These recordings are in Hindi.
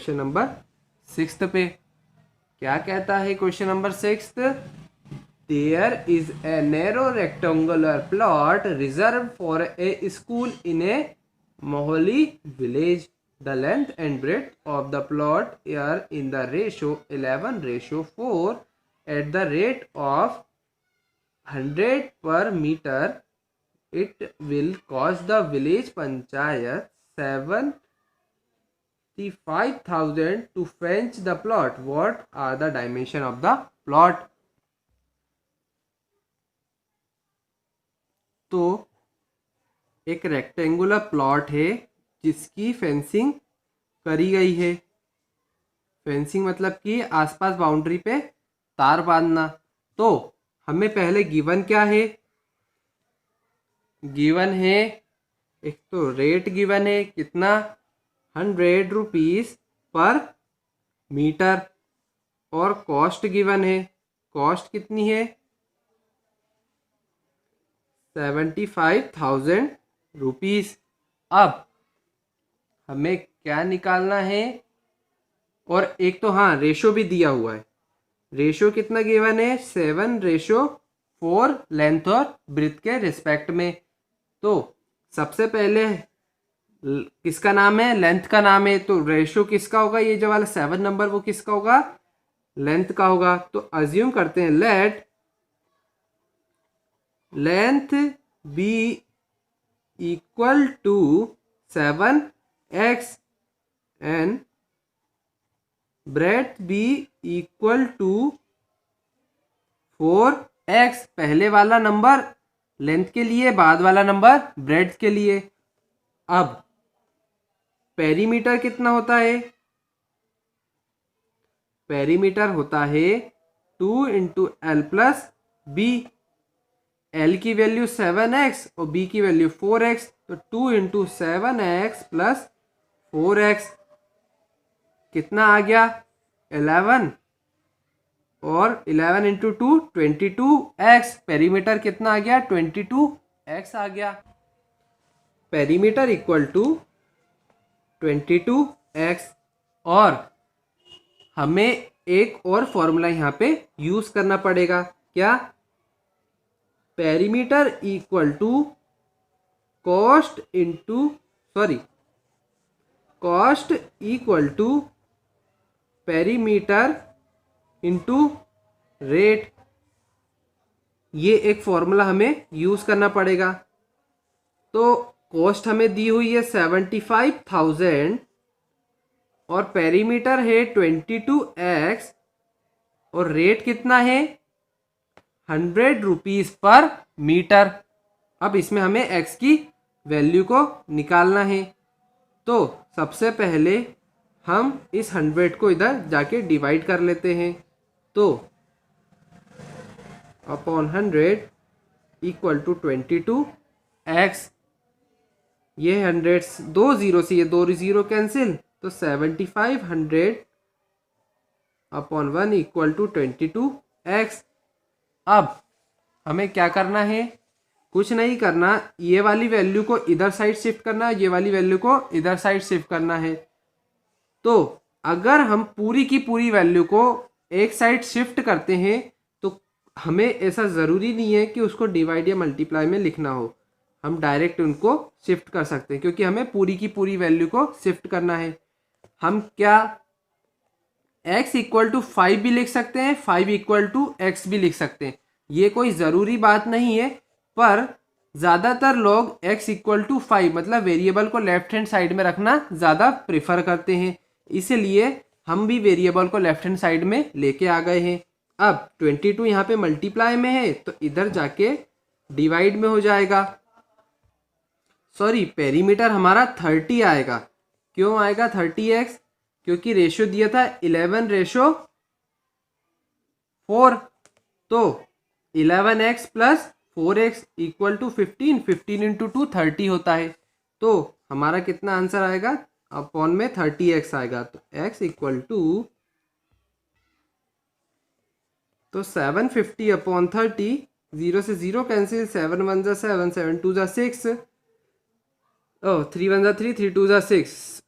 क्वेश्चन नंबर 6 पे। क्या कहता है question number 6? There is a narrow rectangular plot reserve for a school in a Mohali village. The length and breadth of the plot are in the ratio 11:4 at the rate of 100 per meter. It will cost the village panchayat 75,000 to fence the plot. What are the dimension of the plot? तो एक रेक्टेंगुलर प्लॉट है जिसकी फेंसिंग करी गई है. फेंसिंग मतलब कि आसपास बाउंड्री पे तार बांधना. तो हमें पहले गिवन क्या है? गिवन है, एक तो रेट गिवन है कितना, 100 रुपीज़ पर मीटर, और कॉस्ट गिवन है. कॉस्ट कितनी है? 75,000 रुपीज़. अब हमें क्या निकालना है? और एक तो हाँ रेशो भी दिया हुआ है. रेशो कितना गिवन है? 7:4 लेंथ और ब्रेथ के रिस्पेक्ट में. तो सबसे पहले किसका नाम है? लेंथ का नाम है. तो रेशो किसका होगा? ये जो वाला 7 नंबर वो किसका होगा? लेंथ का होगा. तो अज्यूम करते हैं let length be equal to 7x and breadth be equal to 4x. पहले वाला नंबर लेंथ के लिए, बाद वाला नंबर ब्रेथ के लिए. अब पेरीमीटर कितना होता है? पेरीमीटर होता है 2 into L plus B. L की वैल्यू 7x और बी की वैल्यू 4x. तो 2 इंटू 7x प्लस 4x कितना आ गया? 11. और 11 इंटू 2 22x. पेरीमीटर कितना आ गया? 22x आ गया. Perimeter equal to 22x. और हमें एक और फॉर्मूला यहाँ पे यूज करना पड़ेगा. क्या? Perimeter equal to cost equal to perimeter into rate. ये एक फॉर्मूला हमें यूज करना पड़ेगा. तो कॉस्ट हमें दी हुई है 75,000 और पेरीमीटर है 22x और रेट कितना है? 100 रुपीज़ पर मीटर. अब इसमें हमें x की वैल्यू को निकालना है. तो सबसे पहले हम इस 100 को इधर जाके डिवाइड कर लेते हैं. तो अपॉन 100 इक्वल टू 22x. ये 100 दो जीरो से ये 2 जीरो कैंसिल. तो 7500 अपॉन 1 इक्वल टू 22x. अब हमें क्या करना है? कुछ नहीं करना. ये वाली वैल्यू को इधर साइड शिफ्ट करना है, ये वाली वैल्यू को इधर साइड शिफ्ट करना है. तो अगर हम पूरी की पूरी वैल्यू को एक साइड शिफ्ट करते हैं तो हमें ऐसा ज़रूरी नहीं है कि उसको डिवाइड या मल्टीप्लाई में लिखना हो. हम डायरेक्ट उनको शिफ्ट कर सकते हैं क्योंकि हमें पूरी की पूरी वैल्यू को शिफ्ट करना है. हम क्या x इक्वल टू 5 भी लिख सकते हैं, 5 इक्वल टू x भी लिख सकते हैं. ये कोई ज़रूरी बात नहीं है, पर ज़्यादातर लोग x इक्वल टू 5 मतलब वेरिएबल को लेफ्ट हैंड साइड में रखना ज़्यादा प्रेफर करते हैं. इसलिए हम भी वेरिएबल को लेफ्ट हैंड साइड में लेके आ गए हैं. अब 22 यहाँ पे मल्टीप्लाई में है तो इधर जाके डिवाइड में हो जाएगा. सॉरी, पेरीमीटर हमारा 30 आएगा. क्यों आएगा 30x? क्योंकि रेशियो दिया था 11:4. तो 11x plus 4x equal to 15. 15 into 2 30 होता है. तो हमारा कितना आंसर आएगा? अपॉन में 30x आएगा. तो x इक्वल टू तो 750 अपॉन 30. 0 से 0 कैंसिल. 7 1 जा 7, 7 2 जा 6, 3 1 जा 3, 3 2 जा 6,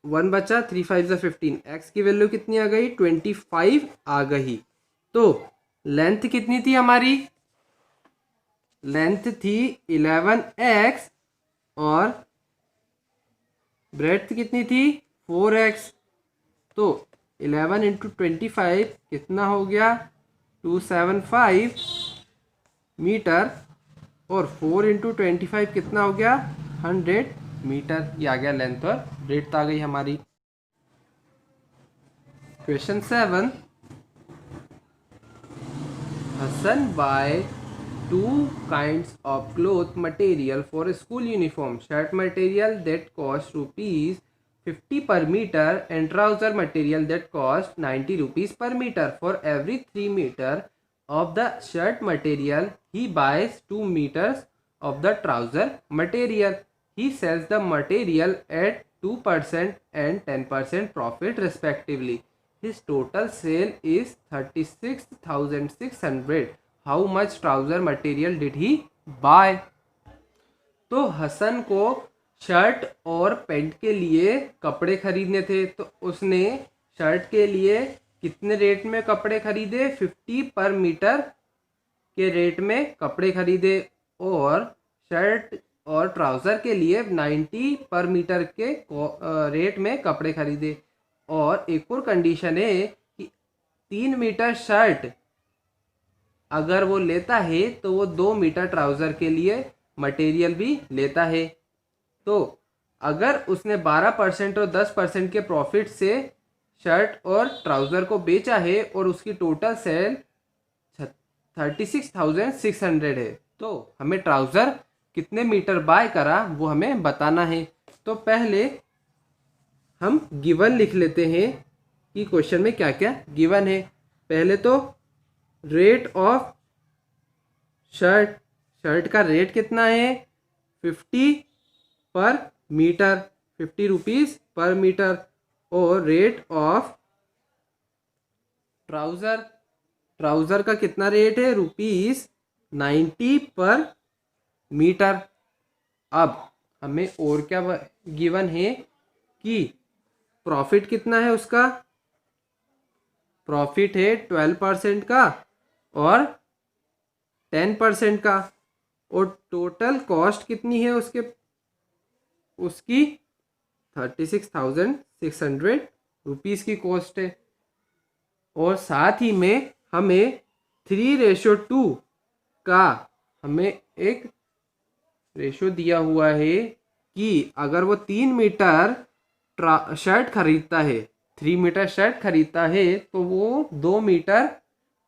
1 बचा, 3 5 15, एक्स की वैल्यू कितनी आ गई 25 आ गई। तो लेंथ कितनी थी हमारी, लेंथ थी 11x और ब्रेड्थ कितनी थी 4x। तो 11 इंटू 25 कितना हो गया 275 मीटर, और 4 इंटू 25 कितना हो गया 100 मीटर। ये आ गया लेंथ और ब्रेड्थ आ गई हमारी। Question 7, Hassan buy two kinds of cloth material for a school uniform. Shirt material that cost rupees 50 per meter and trouser material that cost 90 rupees per meter. For every 3 meter of the shirt material, he buys 2 meters of the trouser material. He sells the material at 2% and 10% profit respectively. His total sale is 36,600. How much trouser material did he buy? तो हसन को शर्ट और पैंट के लिए कपड़े खरीदने थे, तो उसने शर्ट के लिए कितने रेट में कपड़े खरीदे 50 पर मीटर के रेट में कपड़े खरीदे, और शर्ट और ट्राउज़र के लिए 90 पर मीटर के रेट में कपड़े खरीदे। और एक और कंडीशन है कि 3 मीटर शर्ट अगर वो लेता है तो वो 2 मीटर ट्राउज़र के लिए मटेरियल भी लेता है। तो अगर उसने 12% और 10% के प्रॉफिट से शर्ट और ट्राउज़र को बेचा है और उसकी टोटल सेल 36,600 है, तो हमें ट्राउज़र कितने मीटर बाय करा वो हमें बताना है। तो पहले हम गिवन लिख लेते हैं कि क्वेश्चन में क्या क्या गिवन है। पहले तो रेट ऑफ शर्ट, शर्ट का रेट कितना है 50 पर मीटर, 50 रुपीज़ पर मीटर। और रेट ऑफ ट्राउज़र, ट्राउज़र का कितना रेट है ₹90 पर मीटर। अब हमें और क्या गिवन है कि प्रॉफिट कितना है उसका, प्रॉफिट है 12% का और 10% का, और टोटल कॉस्ट कितनी है उसकी 36,600 रुपीज़ की कॉस्ट है। और साथ ही में हमें 3:2 का हमें एक रेशो दिया हुआ है कि अगर वो 3 मीटर शर्ट खरीदता है, 3 मीटर शर्ट खरीदता है, तो वो 2 मीटर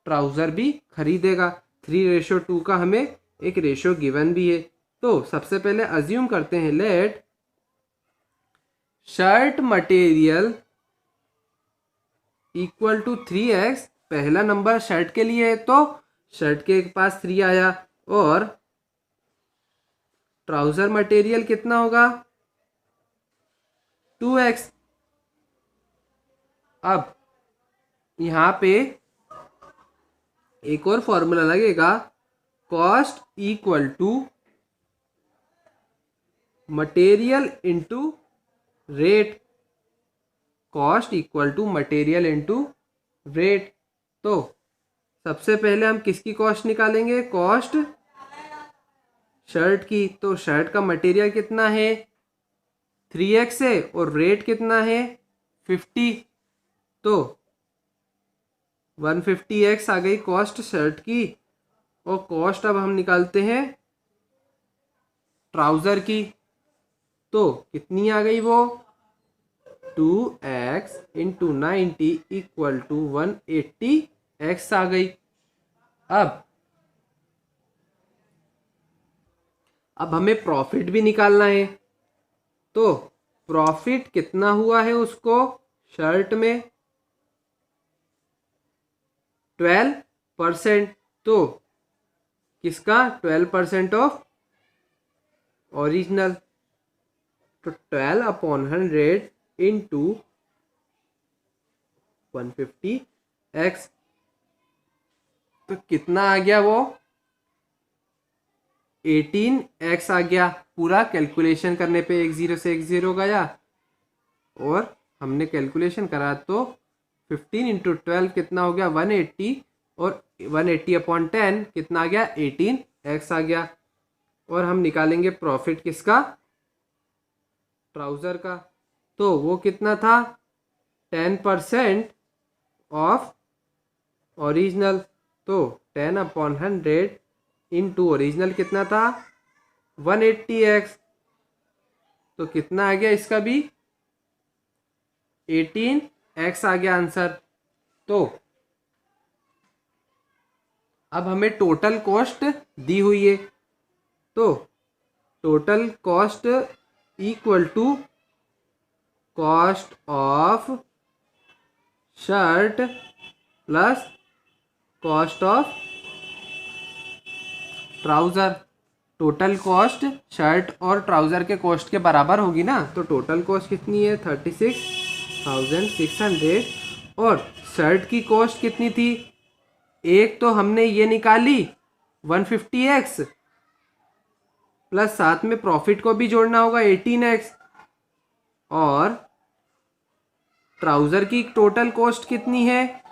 ट्राउज़र भी खरीदेगा। 3:2 का हमें एक रेशो गिवन भी है। तो सबसे पहले अज्यूम करते हैं, let shirt material equal to 3x। पहला नंबर शर्ट के लिए है तो शर्ट के पास 3 आया, और ट्राउज़र मटेरियल कितना होगा 2x। अब यहाँ पे एक और फॉर्मूला लगेगा, cost equal to material into rate, cost equal to material into rate. तो सबसे पहले हम किसकी कॉस्ट निकालेंगे, कॉस्ट शर्ट की। तो शर्ट का मटेरियल कितना है 3x है और रेट कितना है 50, तो 150x आ गई कॉस्ट शर्ट की। और कॉस्ट अब हम निकालते हैं ट्राउज़र की, तो कितनी आ गई वो 2x into 90 equal to 180x आ गई। अब हमें प्रॉफिट भी निकालना है। तो प्रॉफिट कितना हुआ है उसको शर्ट में 12%, तो किसका 12% ऑफ ओरिजिनल, तो 12/100 इंटू 150x, तो कितना आ गया वो 18x आ गया। पूरा कैलकुलेशन करने पे 1 0 से 1 0 गया, और हमने कैलकुलेशन करा तो 15 इंटू 12 कितना हो गया 180, और 180 अपॉन 10 कितना आ गया 18x आ गया। और हम निकालेंगे प्रॉफिट किसका, ट्राउज़र का। तो वो कितना था 10% ऑफ ओरिजिनल, तो 10 अपॉन 100 इंटू ओरिजिनल कितना था 180x, तो कितना आ गया इसका भी 18x आ गया आंसर। तो अब हमें टोटल कॉस्ट दी हुई है, तो total cost equal to cost of shirt plus cost of trouser. Total cost shirt और ट्राउज़र के कॉस्ट के बराबर होगी ना, तो टोटल कॉस्ट कितनी है 36,600, और शर्ट की कॉस्ट कितनी थी, एक तो हमने ये निकाली 150x, प्लस साथ में प्रॉफिट को भी जोड़ना होगा 18x, और ट्राउज़र की टोटल कॉस्ट कितनी है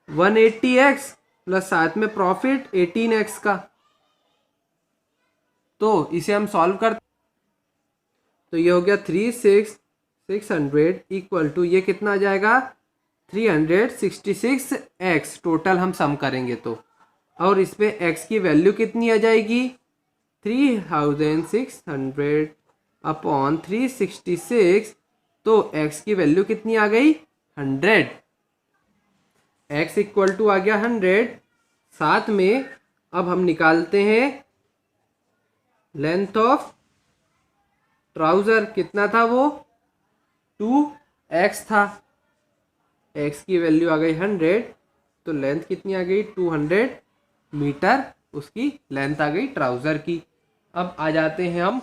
180x, प्लस साथ में प्रॉफिट 18x का। तो इसे हम सॉल्व कर, तो ये हो गया 36,600 इक्वल टू ये कितना आ जाएगा 366x, टोटल हम सम करेंगे तो, और इस पे x की वैल्यू कितनी आ जाएगी 3600 अपॉन 366, तो x की वैल्यू कितनी आ गई 100, x इक्वल टू आ गया 100। साथ में अब हम निकालते हैं लेंथ ऑफ ट्राउज़र, कितना था वो 2x था, x की वैल्यू आ गई 100, तो लेंथ कितनी आ गई 200 मीटर, उसकी लेंथ आ गई ट्राउज़र की। अब आ जाते हैं हम